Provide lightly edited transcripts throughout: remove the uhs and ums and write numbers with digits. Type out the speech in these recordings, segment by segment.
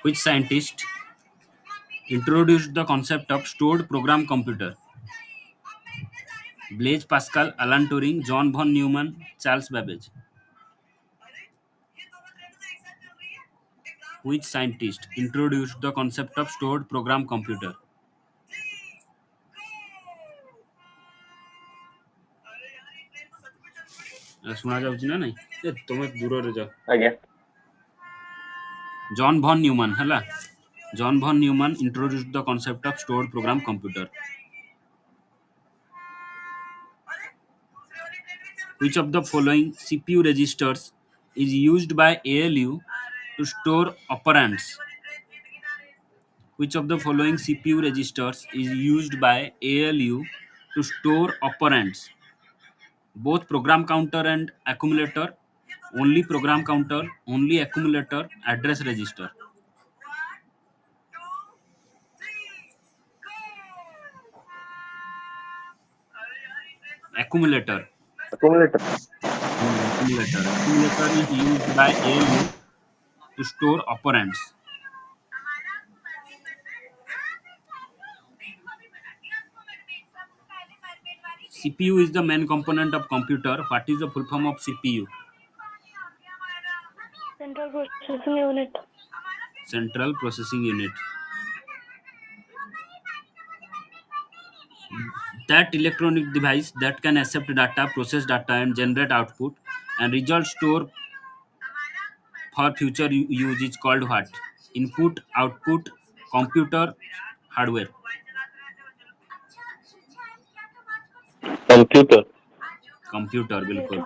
Which scientist introduced the concept of stored program computer? Blaise Pascal, Alan Turing, John von Neumann, Charles Babbage. Which scientist introduced the concept of stored program computer? ଶୁଣା ଯାଉଛି ନା ନାଇଁ ତମେ ଦୂରରେ ଯାଅ ଆଜ୍ଞା John von Neumann ହେଲା John von Neumann introduced the concept of stored program computer. Which of the following CPU registers is used by ALU to store operands? Which of the following CPU registers is used by ALU to store operands? Both program counter and accumulator, only program counter, only accumulator, address register. Accumulator. accumulator Accumulator is used by ALU to store operands. CPU is the main component of computer. What is the full form of CPU? Central Processing Unit. Central Processing Unit. That electronic device that can accept data, process data, and generate output and result store for future use is called what? Input, output, computer, hardware. computer Computer, बिल्कुल.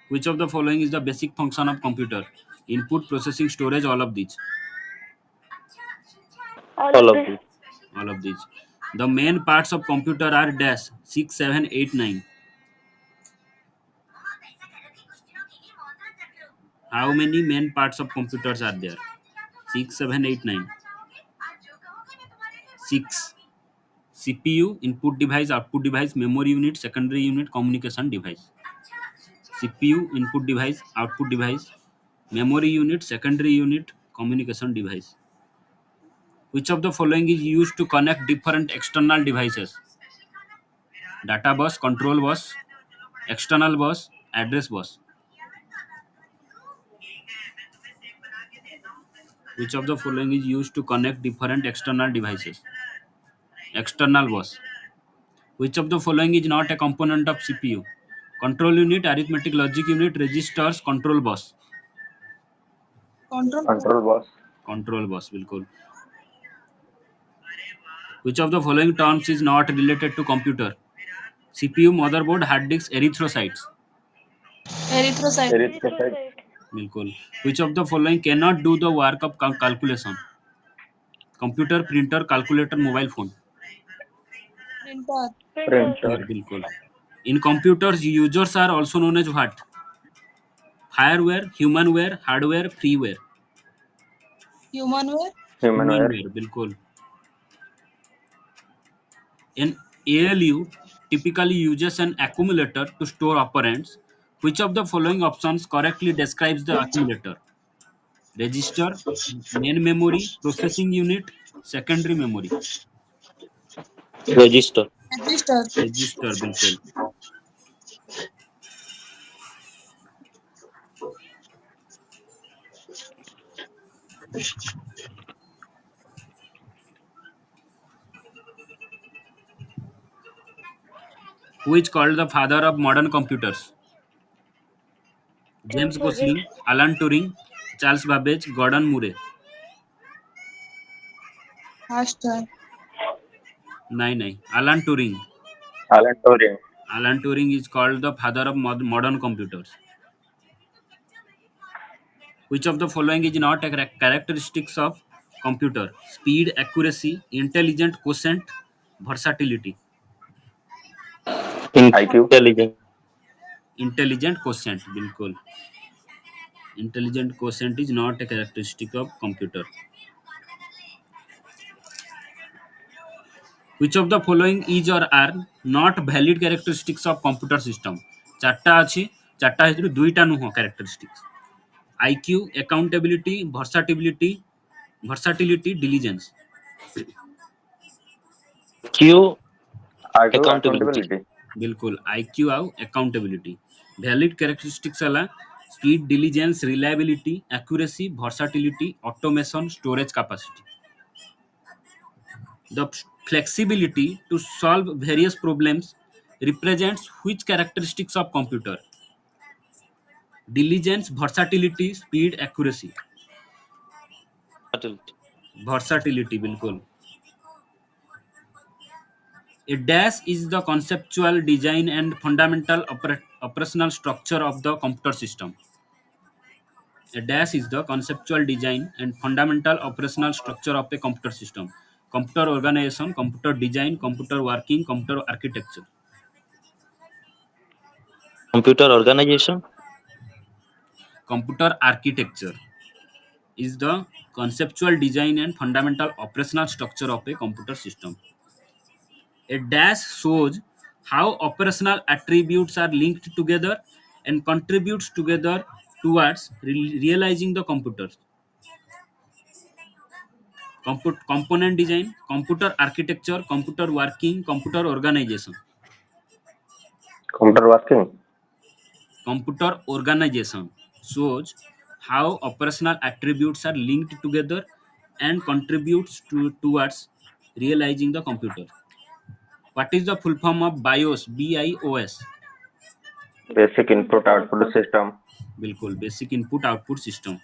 Which of the following is the basic function of computer? Input, processing, storage, all of these. All all of of this. these All of these. The main parts of computer are dash 6, 7, 8, 9. How many main parts of computers are there? 6, 7, 8, 9. 6. CPU, input device, output device, memory unit, secondary unit, communication device. CPU, input device, output device, memory unit, secondary unit, communication device. Which of the following is used to connect different external devices? Data bus, control bus, external bus, address bus. Which of the following is used to connect different external devices? External bus. Which of the following is not a component of CPU? Control unit, arithmetic logic unit, registers, control bus. control bus Control bus, बिल्कुल. Which of the following terms is not related to computer? CPU, motherboard, hard disks, erythrocytes. erythrocyte बिल्कुल. Which of the following cannot do the work of calculation? Computer, printer, calculator, mobile phone. Printer. printer बिल्कुल. In computers, users are also known as what? Fireware, humanware, hardware, freeware. humanware Humanware, बिल्कुल. An ALU typically uses an accumulator to store operands. Which of the following options correctly describes the accumulator? Register, main memory, processing unit, secondary memory. register Register, बिल्कुल. Who is called the father of modern computers? James James Watt. Gosling, Alan Turing, Charles Babbage, Gordon Murray. नहीं, Alan Turing. alan turing Alan Turing is called the father of modern computers. Which of the following is not a characteristics of computer? Speed, accuracy, intelligent quotient, versatility. intelligent Intelligent quotient, बिल्कुल. Intelligent quotient is not a characteristic of computer. Which of the following is or are not valid characteristics of computer system? चार्टा अच्छी चार्टा हेतु दुईटा नुह characteristics. IQ, accountability, versatility, diligence. Q IQ accountability. Accountability बिल्कुल IQ आउ accountability. Valid characteristics है speed, diligence, reliability, accuracy, versatility, automation, storage capacity. The flexibility to solve various problems represents which characteristics of computer? Diligence, versatility, speed, accuracy. Versatility बिल्कुल. A dash is the conceptual design and fundamental operational structure of the computer system. A dash is the conceptual design and fundamental operational structure of a computer system. Computer organization, computer design, computer working, computer architecture. Computer organization. Computer architecture is the conceptual design and fundamental operational structure of a computer system. A dash shows how operational attributes are linked together and contributes together towards realizing the computer. Component design, computer architecture, computer working, computer organization. Computer working Computer organization shows how operational attributes are linked together and contributes towards realizing the computer. What is the full form of BIOS? BIOS. Basic input output system बिल्कुल basic input output system.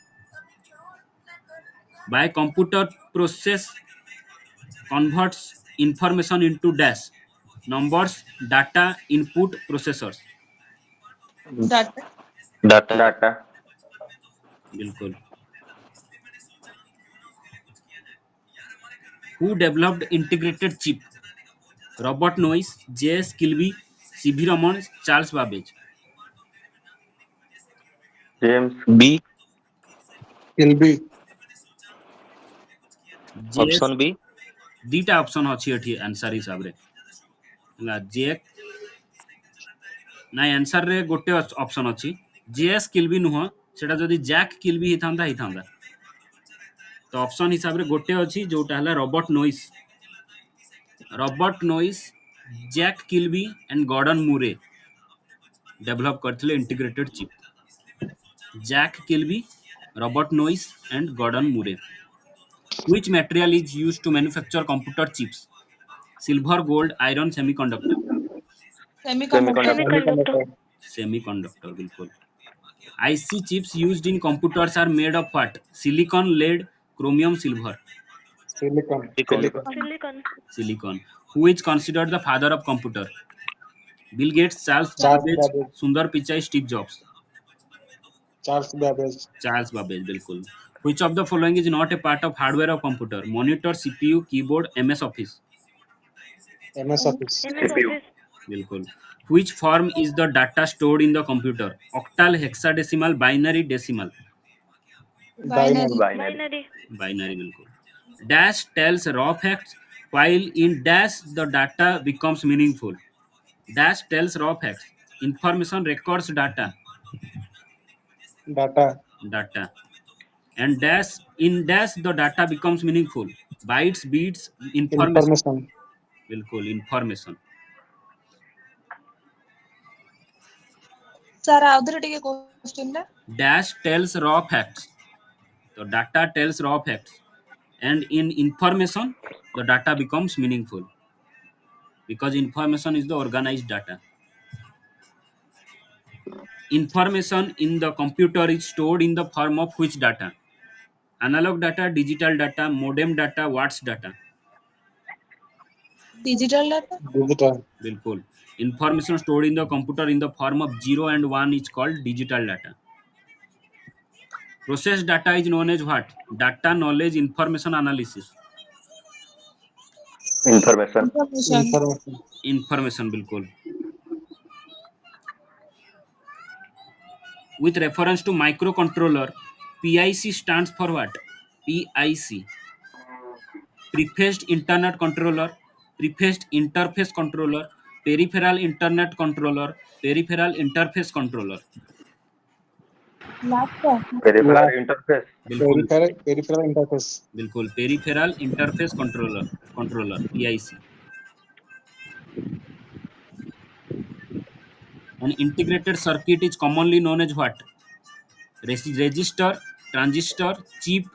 By computer process converts information into dash numbers, data, input, processors. Data. Data बिल्कुल. Who developed integrated chip? Robert Noyce, J.S. Kilby, C.V. Raman, Charles Babbage. James B. Kilby. JS Option B. दीटा option अछि एठी answer हिसाब रे हला जे ना answer रे गोटे ऑप्शन अछि जेएस किल्बी नुह सेटा जदी जैक किल्बी हिथांदा तो ऑप्शन हिसाब रे गोटे अछि जोटा हला Robert Noyce Jack Kilby and Gordon Moore develop करथिले integrated chip. Jack Kilby, Robert Noyce and Gordon Moore. Which material is used to manufacture computer chips? Silver, gold, iron, semiconductor. Semiconductor Semiconductor. Semiconductor, बिल्कुल. IC chips used in computers are made of what? Silicon, lead, chromium, silver. Silicon. Silicon. Who is considered the father of computer? Bill Gates, Charles Charles Babbage, Babbage. Sundar Pichai, Steve Jobs. Charles Babbage. Charles Babbage, बिल्कुल. Which of the following is not a part of hardware of computer? Monitor, CPU, keyboard, MS Office. MS Office. MS Office. बिल्कुल. Which form is the data stored in the computer? Octal, hexadecimal, binary, decimal. Binary. Binary. Binary, बिल्कुल. Dash tells raw facts, while in dash the data becomes meaningful. Dash tells raw facts. Information records data. Data. And dash in dash the data becomes meaningful. Bytes, bits, information. Information. बिल्कुल information. Sir आउधरे टिके question La Dash tells raw facts. So data tells raw facts, and in information the data becomes meaningful because information is the organized data. Information in the computer is stored in the form of which data? Analog data, digital data, modem data, watts data. Digital data Digital. बिल्कुल. Information stored in the computer in the form of 0 and 1 is called digital data. Processed data is known as what? Data, knowledge, information analysis. Information information Information, बिल्कुल. With reference to microcontroller, PIC stands for what? PIC. Prefaced internet controller, prefaced interface controller, peripheral internet controller, peripheral interface controller. Laptop peripheral Lap. Interface, बिल्कुल Peripheral interface. बिल्कुल peripheral interface controller PIC. An integrated circuit is commonly known as what? Register, transistor, chip,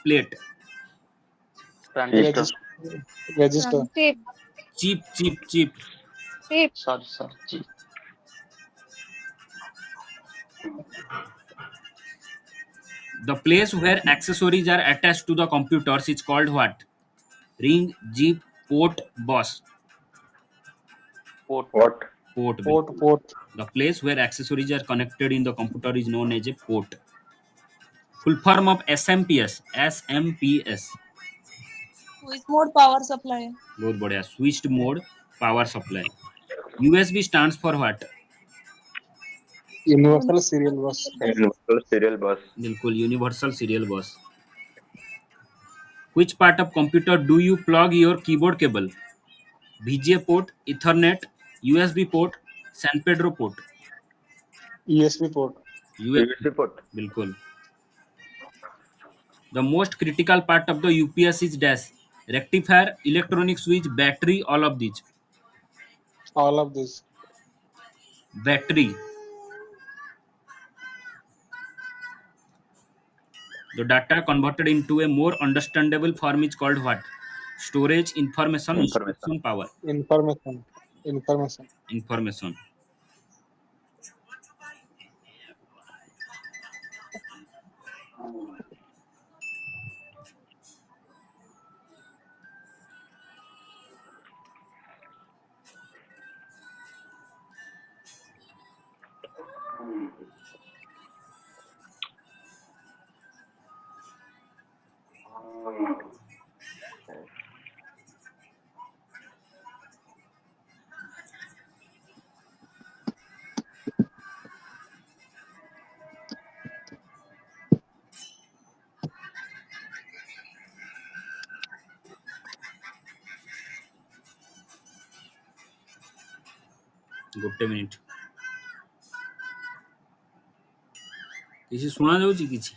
plate. Transistor, Register. Chip. Chip. Chip. Sorry. The place where accessories are attached to the computers is called what? Ring, jeep, port, bus. What, Port. Port. The place where accessories are connected in the computer is known as a port. Full form of SMPS. SMPS. Switch mode power supply बहुत बढ़िया. Switched mode power supply. USB stands for what? Universal serial bus. Universal serial बस, बिल्कुल Universal Serial Bus. Which part of computer do you plug your keyboard cable? VGA port, Ethernet, USB port, San Pedro port. USB port. USB port, बिल्कुल. The most critical part of the UPS is dash. Rectifier, electronic switch, battery, all of these. All of this. Battery. The data converted into a more understandable form is called what? Storage, information, information, instruction, power. Information. Information. ଗୋଟେ minute. କିଛି ଶୁଣା ଯାଉଛି କିଛି?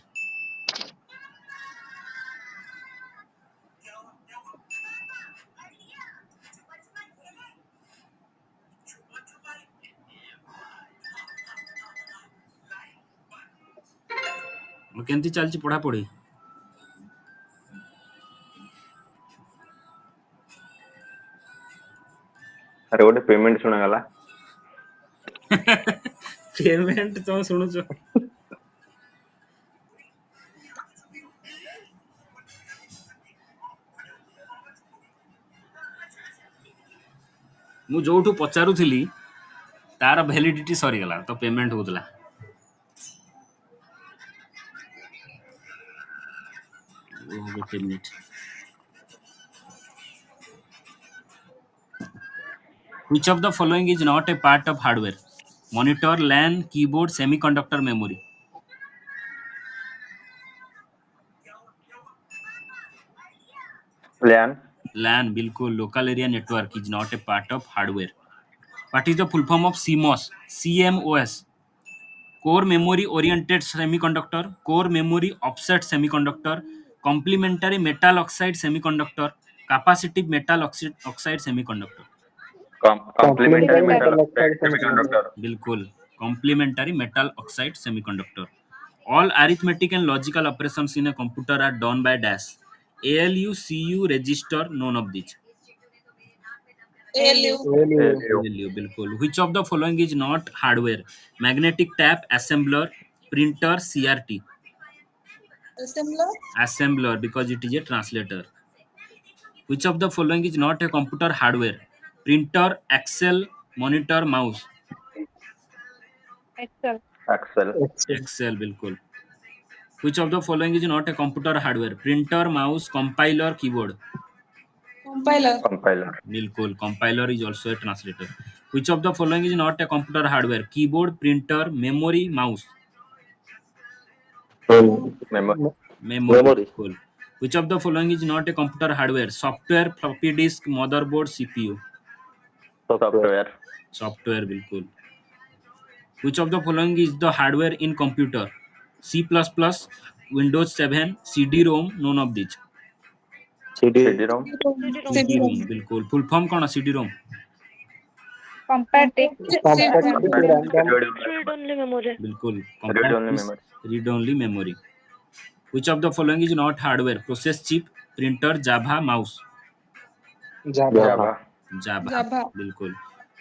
କେମିତି ଚାଲିଛି ପଢାପଢି? ଆରେ ଗୋଟେ ପେମେଣ୍ଟ ଶୁଣାଗଲା, ପେମେଣ୍ଟ ତମେ ଶୁଣୁଛ? ମୁଁ ଯୋଉଠୁ ପଚାରୁଥିଲି ତାର ଭ୍ୟାଲିଡିଟି ସରିଗଲା ତ ପେମେଣ୍ଟ ହଉଥିଲା. ଗୋଟେ minute. Which of the following is not a part of hardware? Monitor, LAN, keyboard, semiconductor, memory. LAN, LAN, बिल्कुल. Local area network is not a part of hardware. What is the full form of CMOS? CMOS. Core memory oriented semiconductor, core memory offset semiconductor, complementary metal oxide semiconductor, capacitive metal oxide semiconductor. Complementary Complementary metal metal oxide oxide semiconductor. Semiconductor, बिल्कुल complementary metal oxide semiconductor. All arithmetic and logical operations in a computer are done by dash. ALU, CU, register, none of these. ALU ALU. ALU, बिल्कुल. Which of the following is not hardware? Magnetic tape, assembler, printer, CRT. Assembler Assembler because it is a translator. Which of the following is not a computer hardware? Printer, Excel, monitor, mouse. Excel. Excel, Excel, बिल्कुल. Which of the following is not a computer hardware? Printer, mouse, compiler, keyboard. Compiler compiler, बिल्कुल. Compiler is also a translator. Which of the following is not a computer hardware? Keyboard, printer, memory, mouse. Memory, Memory. Memory. Cool. Which of the following is not a computer hardware? Software, floppy disk, motherboard, CPU. Software. Software, बिल्कुल. Which of the following is the hardware in computer? C++, Windows 7, CD-ROM, none of these. CD-ROM. CD-ROM. CD-ROM, बिल्कुल. Full form कौन है CD-ROM? Compact Compact Compact random read-only memory. बिल्कुल. read Compact only is memory. read-only memory. Which of the following is not hardware? Process chip, printer, Java, mouse. Java. Java. Java. बिल्कुल.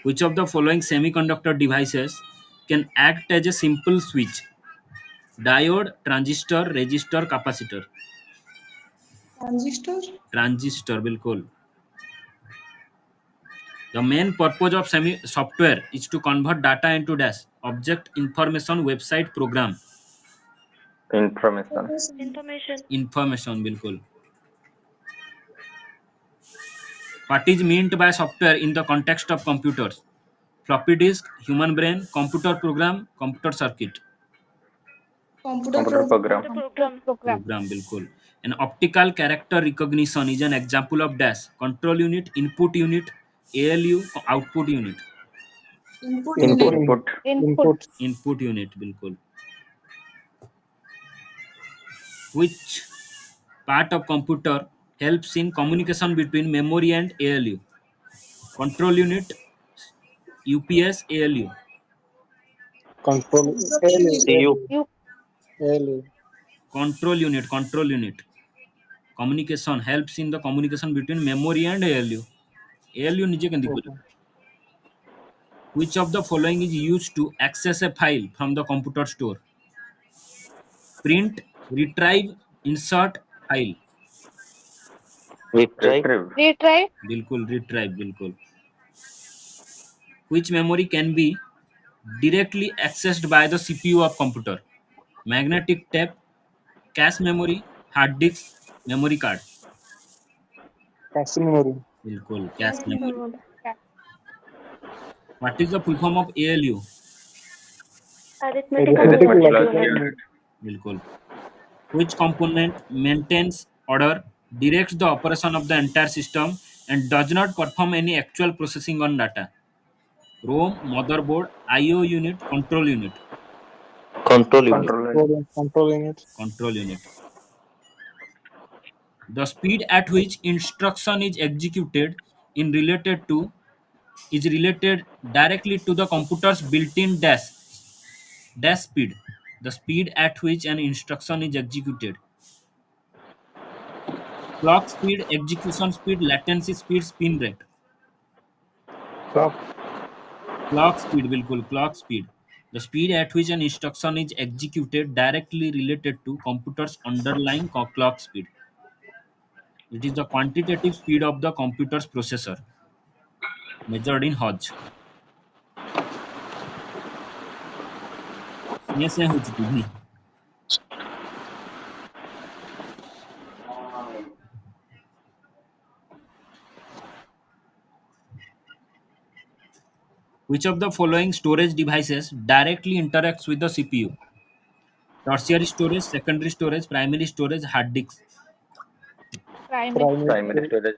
Which of the following semiconductor devices can act as a simple switch? Diode, transistor, resistor, capacitor. Transistor. Transistor, बिल्कुल. The main purpose of software is to convert data into dash object, information, website, program. Information. Information. बिल्कुल. What is meant by software in the context of computers? Floppy disk, human brain, computer program, computer circuit. Computer Computer program. program. Program, बिल्कुल. An optical character recognition is an example of dash control unit, input unit, ALU, output unit. Input Input. unit. Input. Input unit, बिल्कुल. Which part of computer helps in communication between memory and ALU? Control unit, UPS, ALU. Control. CU. ALU. Control unit. Communication helps in the communication between memory and ALU. ALU निजे केंदी Okay. Which of the following is used to access a file from the computer store? Print, retrieve, insert, file. Retrieve. Retrieve. बिल्कुल retrieve, बिल्कुल. Which memory can be directly accessed by the CPU of computer? Magnetic tape, cache memory, hard disk, memory card. Cache memory. बिल्कुल Cache cache memory. memory. What is the full form of ALU? Arithmetic Arithmetic logic logic unit. unit. बिल्कुल. Which component maintains order, directs the operation of the entire system, and does not perform any actual processing on data? ROM, motherboard, IO unit, control unit. Control unit. Control unit. Control unit. The speed at which instruction is executed is related directly to the computer's built-in dash speed. The speed at which an instruction is executed. Clock speed, execution speed, latency speed, spin rate. Clock speed, बिल्कुल clock speed. The speed at which an instruction is executed directly related to computer's underlying clock speed. It is the quantitative speed of the computer's processor, measured in Hz. से होची TV. Which of the following storage devices directly interacts with the CPU? Tertiary storage, secondary storage, primary storage, hard disk. Primary storage.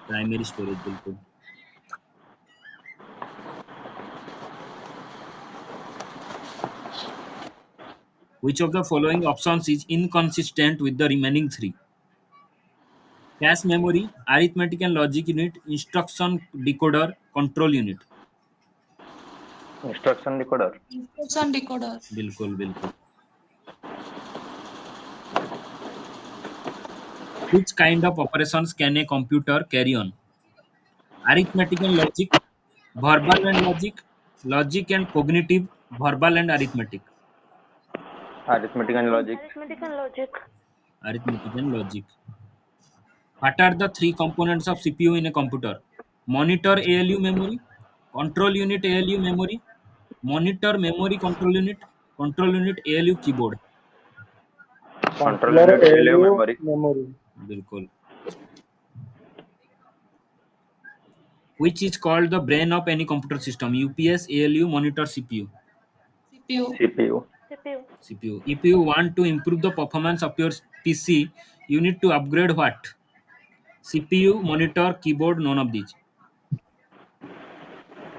Primary storage, बिल्कुल. Which of the following options is inconsistent with the remaining three? Cache memory, arithmetic and logic unit, instruction decoder, control unit. Instruction decoder. Instruction decoder. बिल्कुल बिल्कुल. Which kind of operations can a computer carry on? Arithmetic and logic, verbal and logic, logic and cognitive, verbal and arithmetic. Arithmetic and logic. Arithmetic and logic. What are the three components of CPU in a computer? Monitor ALU memory, control unit ALU memory, monitor memory control unit ALU keyboard. Control unit ALU memory. बिल्कुल. Which is called the brain of any computer system? UPS, ALU, monitor, CPU. CPU. CPU. CPU. If you want to improve the performance of your PC, you need to upgrade what? CPU, monitor, keyboard, none of these.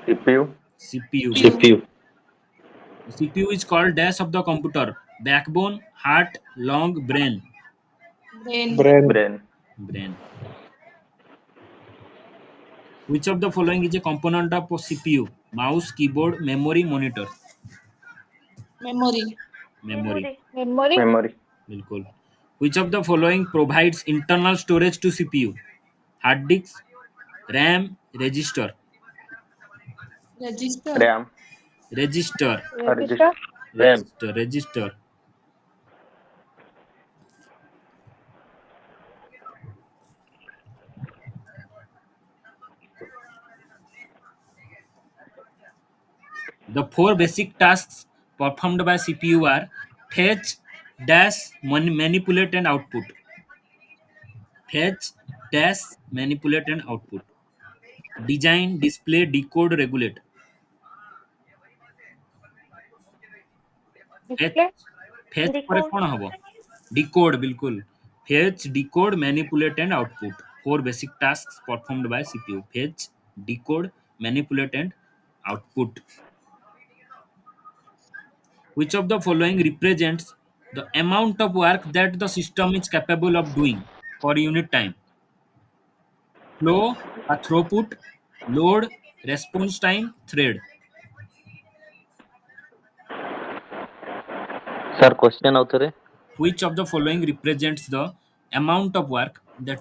CPU. CPU. CPU. CPU is called dash of the computer. Backbone, heart, lung, brain. Brain. Brain. Brain. Which of the following is a component of CPU? Mouse, keyboard, memory, monitor. Memory. Memory. Memory. बिल्कुल. Which of the following provides internal storage to CPU? Hard disk, RAM, register. Register. RAM. Register. Register. RAM. Register. The four basic tasks performed by CPU are fetch, dash, manipulate and output. Fetch, dash, manipulate and output. Design, display, decode, regulate. Fetch, fetch ପରେ କ'ଣ ହବ? Decode बिल्कुल. Fetch, decode, manipulate and output. Four basic tasks performed by CPU. Fetch, decode, manipulate and output. Which of the following represents the amount of work that the system is capable of doing per unit time? Flow, a throughput, load, response time, thread. Sir, question author. Which of the following represents the amount of work that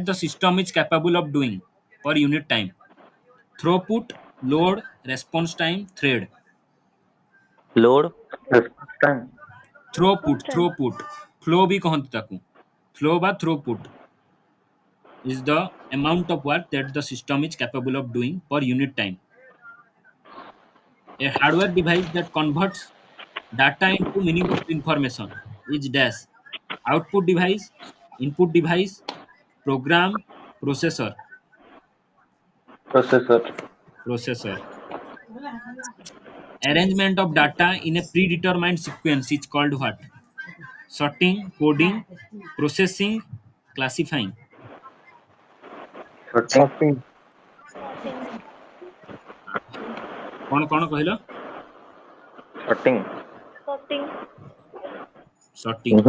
the system is capable of doing per unit time? Throughput, load, response time, thread. Load. Time. Throughput. Flow भी कहते ताकू. Flow বা throughput is the amount of work that the system is capable of doing per unit time. A hardware device that converts data into meaningful information is dash. Output device, input device, program, processor. Processor. Arrangement of data in a predetermined sequence is called what? Sorting, coding, processing, classifying. Sorting. कौन कौन कहलो? Sorting.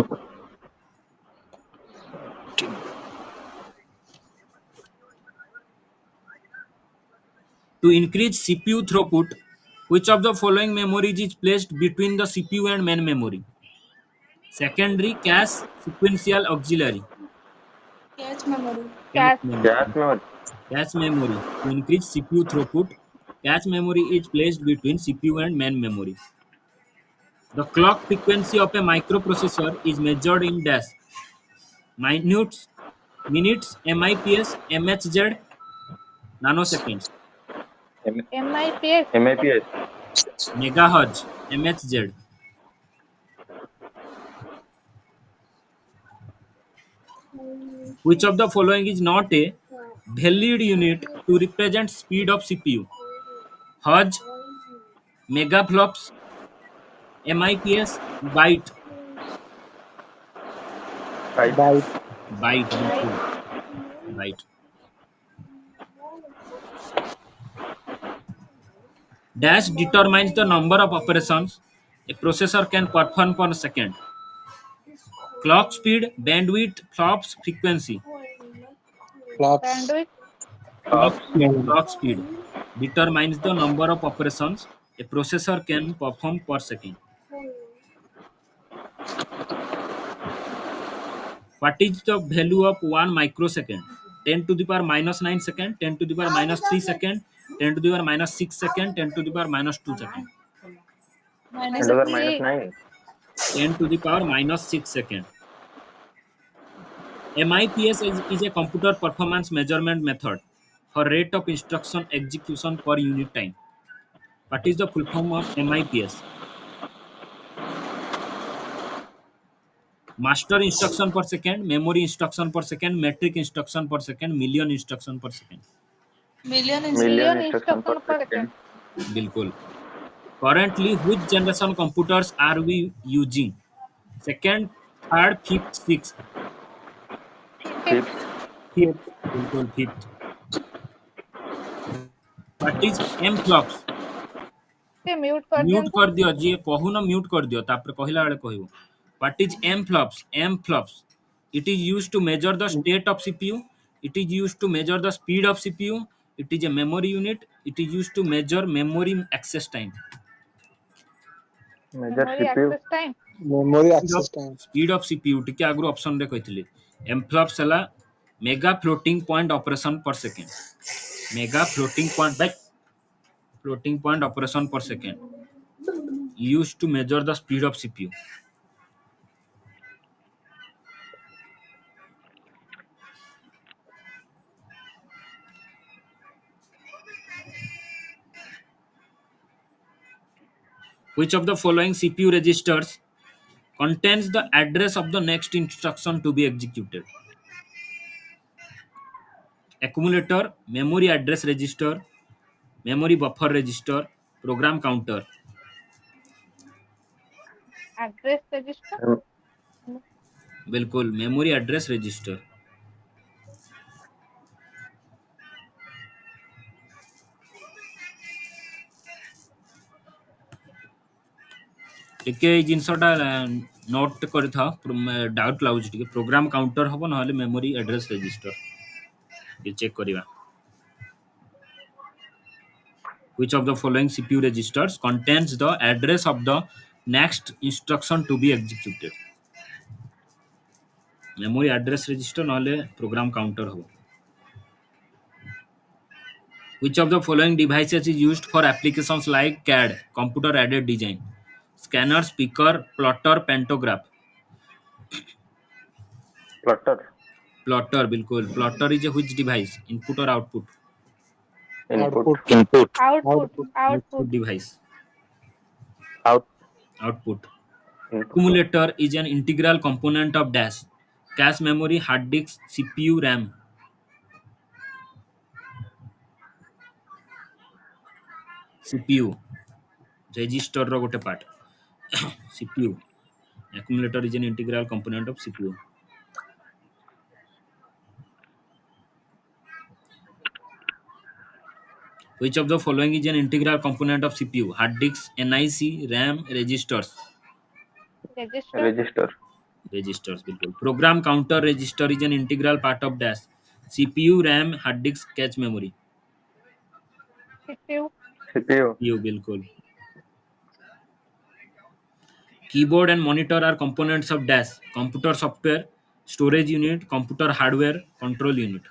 To increase CPU throughput, which of the following memories is placed between the CPU and main memory? Secondary, cache, sequential, auxiliary. Cache memory. Cache memory. Cache memory. To increase CPU throughput, cache memory is placed between CPU and main memory. The clock frequency of a microprocessor is measured in dash. Minutes, MIPS, MHz, nanoseconds. MIPS. Megahertz, MHz. Which of the following is not a valid unit to represent speed of CPU? Hertz, megaflops, MIPS, byte. Byte. Dash determines the number of operations a processor can perform per second. Clock speed, bandwidth, flops, frequency. Flops. Clock speed determines the number of operations a processor can perform per second. What is the value of 1 microsecond? 10 to the power minus 9 second, 10 to the power minus 3 second, 10 to the power minus 6 second, 10 to the power minus 2 second. Minus 9. 10 to the power minus 6 second. MIPS is a computer performance measurement method for rate of instruction execution per unit time. What is the full form of MIPS? Master instruction per second, memory instruction per second, metric instruction per second, million instruction per second. million instruction per second. बिल्कुल. Currently, which generation computers are we using? Second, third, fifth, sixth. Fifth. Fifth, बिल्कुल fifth. What is M flops? ସେ mute mute କରିଦିଅନ୍ତୁ। कर दियो जी कहून mute कर दियो तापर कहला बेले कहबो। What is M flops? M flops, it is used to measure the state of CPU, it is used to measure the speed of CPU, it is a memory unit, it is used to measure memory access time. Major memory CPU. access time memory access time. Speed of CPU टिके आगु option रे कहितली। M flops हला mega floating point operation per second. Mega floating point bye floating point operation per second used to measure the speed of CPU. Which of the following CPU registers contains the address of the next instruction to be executed? Accumulator, memory address register, memory buffer register, program counter. address register Mem- बिल्कुल memory address register. टिके जिनसटा note करथा doubt लाଗୁଛି टिके program counter हबो नहले memory address register ये check करिवा। Which of the following CPU registers contains the address of the next instruction to be executed? Memory address register नहले program counter हो। Which of the following devices is used for applications like CAD, computer aided design? Scanner, speaker, plotter, pantograph. Plotter. Plotter बिल्कुल। Plotter is a which device? Input or output? Input. input, output Output. Output device. out, Output. Input. Accumulator is an integral component of dash. Cache memory, hard disk, CPU, RAM. CPU register ର ଗୋଟେ part CPU accumulator is an integral component of CPU. Which of the following is an integral component of CPU? Hard disk, NIC, RAM, registers. register Register. Registers बिल्कुल। Program counter register is an integral part of dash. CPU, RAM, hard disk, cache memory. CPU CPU. CPU बिल्कुल। Keyboard and monitor are components of dash. Computer software, storage unit, computer hardware, control unit.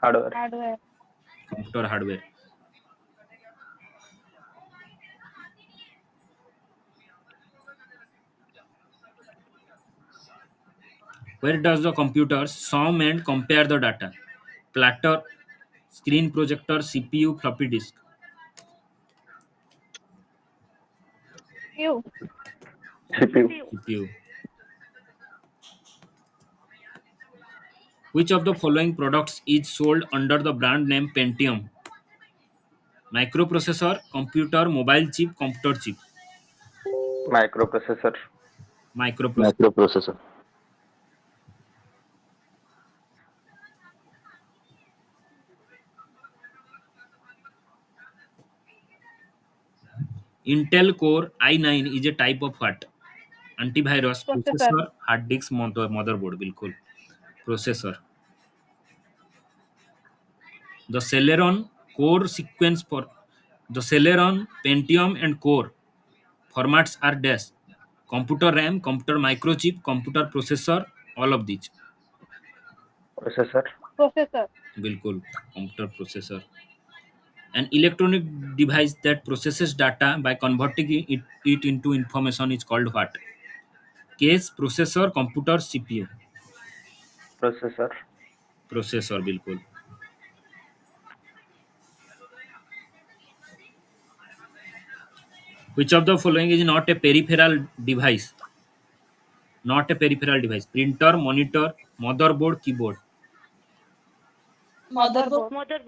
Hardware. hardware Computer hardware. Where does the computer sum and compare the data? Platter, screen projector, CPU, floppy disk. CPU CPU. CPU. Which of the following products is sold under the brand name Pentium? Microprocessor, computer, mobile chip, computer chip. Microprocessor. Microprocessor. microprocessor, Intel Core i9 is a type of what? Antivirus, processor processor, hard disk, motherboard. बिल्कुल processor. The Celeron core sequence for the Celeron, Pentium, and core formats are dash. Computer RAM, computer microchip, computer processor, all of these. Processor. processor बिल्कुल computer processor. An electronic device that processes data by converting it into information is called what? Case, processor, computer, CPU. Processor. Processor बिल्कुल। Which of the following is not a peripheral device? Not a peripheral device. Printer, monitor, motherboard, keyboard. Motherboard. Motherboard.